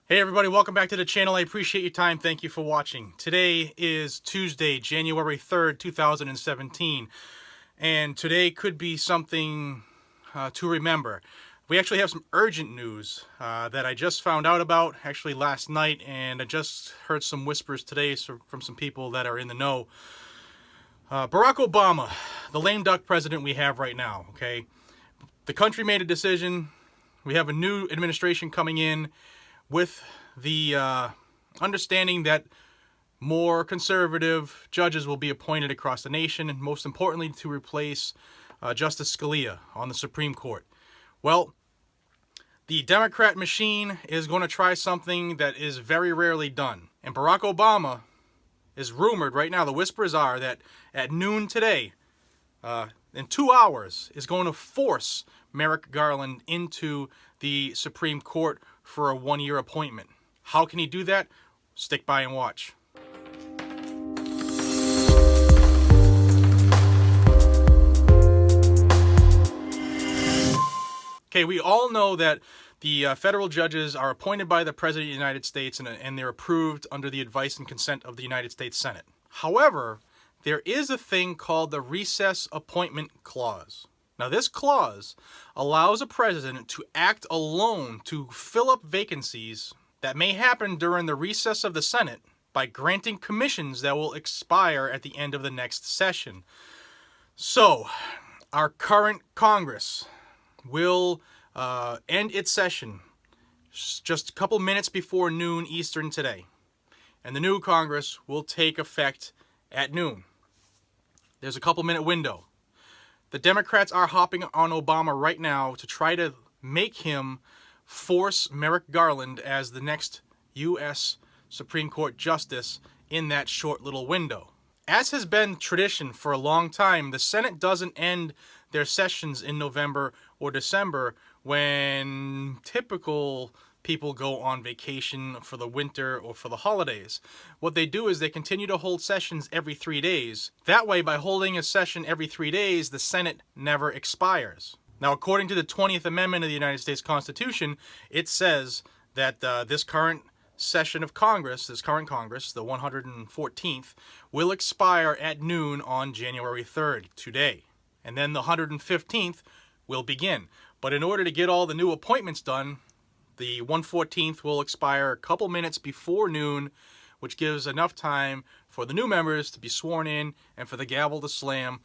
Hey everybody, welcome back to the channel. I appreciate your time. Thank you for watching. Today is Tuesday, January 3rd, 2017. And today could be something to remember. We actually have some urgent news that I just found out about actually last night, and I just heard some whispers today from some people that are in the know. Barack Obama, the lame duck president we have right now, okay? The country made a decision. We have a new administration coming in with the understanding that more conservative judges will be appointed across the nation, and most importantly to replace Justice Scalia on the Supreme Court. Well, the Democrat machine is going to try something that is very rarely done. And Barack Obama is rumored right now, the whispers are that at noon today, in 2 hours, is going to force Merrick Garland into the Supreme Court for a one-year appointment. How can he do that? Stick by and watch. Okay, we all know that the federal judges are appointed by the President of the United States, and they're approved under the advice and consent of the United States Senate. However, there is a thing called the Recess Appointment Clause. Now, this clause allows a president to act alone to fill up vacancies that may happen during the recess of the Senate by granting commissions that will expire at the end of the next session. So, our current Congress will end its session just a couple minutes before noon Eastern today. And the new Congress will take effect at noon. There's a couple-minute window. The Democrats are hopping on Obama right now to try to make him force Merrick Garland as the next U.S. Supreme Court Justice in that short little window. As has been tradition for a long time, the Senate doesn't end their sessions in November or December when typical people go on vacation for the winter or for the holidays. What they do is they continue to hold sessions every 3 days. That way, by holding a session every 3 days, the Senate never expires. Now, according to the 20th Amendment of the United States Constitution, it says that this current session of Congress, this current Congress, the 114th, will expire at noon on January 3rd, today. And then the 115th will begin. But in order to get all the new appointments done, the 114th will expire a couple minutes before noon, which gives enough time for the new members to be sworn in and for the gavel to slam,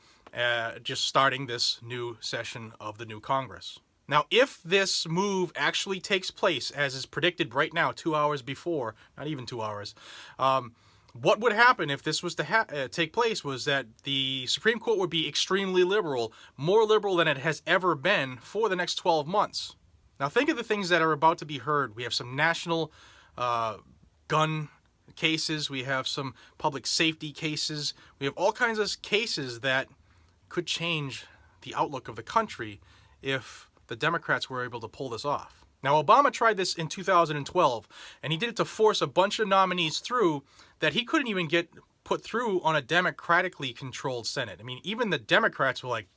just starting this new session of the new Congress. Now, if this move actually takes place, as is predicted right now, 2 hours before, not even 2 hours, what would happen if this was to take place was that the Supreme Court would be extremely liberal, more liberal than it has ever been for the next 12 months. Now, think of the things that are about to be heard. We have some national gun cases. We have some public safety cases. We have all kinds of cases that could change the outlook of the country if the Democrats were able to pull this off. Now, Obama tried this in 2012, and he did it to force a bunch of nominees through that he couldn't even get put through on a democratically controlled Senate. I mean, even the Democrats were like,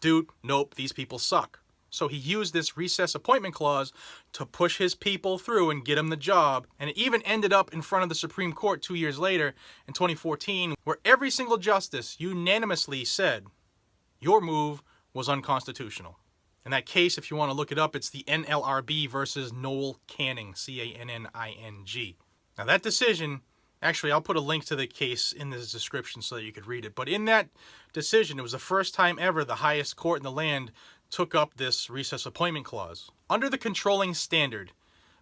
dude, nope, these people suck. So he used this recess appointment clause to push his people through and get them the job. And it even ended up in front of the Supreme Court 2 years later in 2014, where every single justice unanimously said your move was unconstitutional. In that case, if you want to look it up, it's the NLRB versus Noel Canning, C-A-N-N-I-N-G. Now that decision, actually I'll put a link to the case in the description so that you could read it. But in that decision, it was the first time ever the highest court in the land took up this recess appointment clause. Under the controlling standard,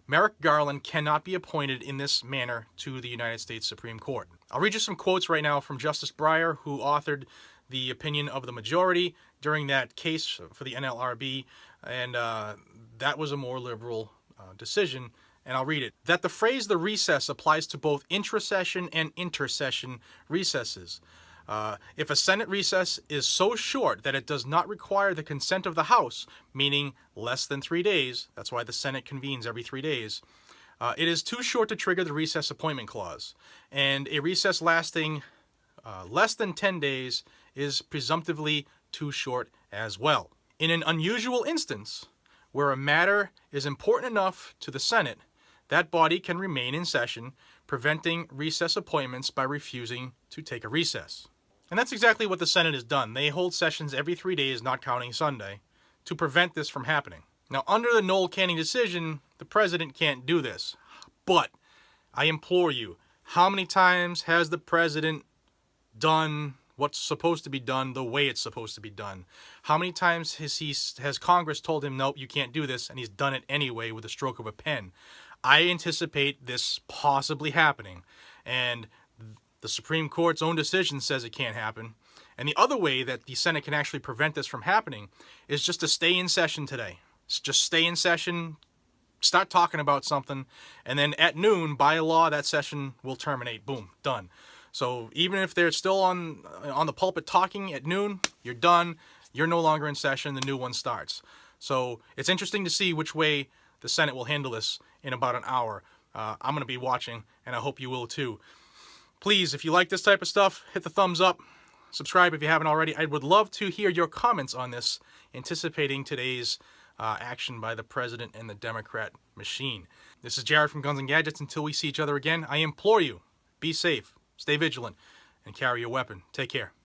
Merrick Garland cannot be appointed in this manner to the United States Supreme Court. I'll read you some quotes right now from Justice Breyer, who authored the opinion of the majority during that case for the NLRB, and that was a more liberal decision, and I'll read it. That the phrase "the recess" applies to both intra-session and inter-session recesses. If a Senate recess is so short that it does not require the consent of the House, meaning less than 3 days, that's why the Senate convenes every 3 days, it is too short to trigger the recess appointment clause. And a recess lasting less than 10 days is presumptively too short as well. In an unusual instance, where a matter is important enough to the Senate that body can remain in session, preventing recess appointments by refusing to take a recess. And that's exactly what the Senate has done. They hold sessions every 3 days, not counting Sunday, to prevent this from happening. Now, under the Noel Canning decision, the president can't do this. But I implore you, how many times has the president done what's supposed to be done the way it's supposed to be done? How many times has Congress told him, nope, you can't do this, and he's done it anyway with a stroke of a pen? I anticipate this possibly happening, and the Supreme Court's own decision says it can't happen. And the other way that the Senate can actually prevent this from happening is just to stay in session today. Just stay in session, start talking about something, and then at noon, by law, that session will terminate. Boom, done. So even if they're still on the pulpit talking at noon, you're done. You're no longer in session. The new one starts. So it's interesting to see which way the Senate will handle this in about an hour. I'm going to be watching, and I hope you will too. Please, if you like this type of stuff, hit the thumbs up. Subscribe if you haven't already. I would love to hear your comments on this, anticipating today's action by the president and the Democrat machine. This is Jared from Guns and Gadgets. Until we see each other again, I implore you, be safe, stay vigilant, and carry a weapon. Take care.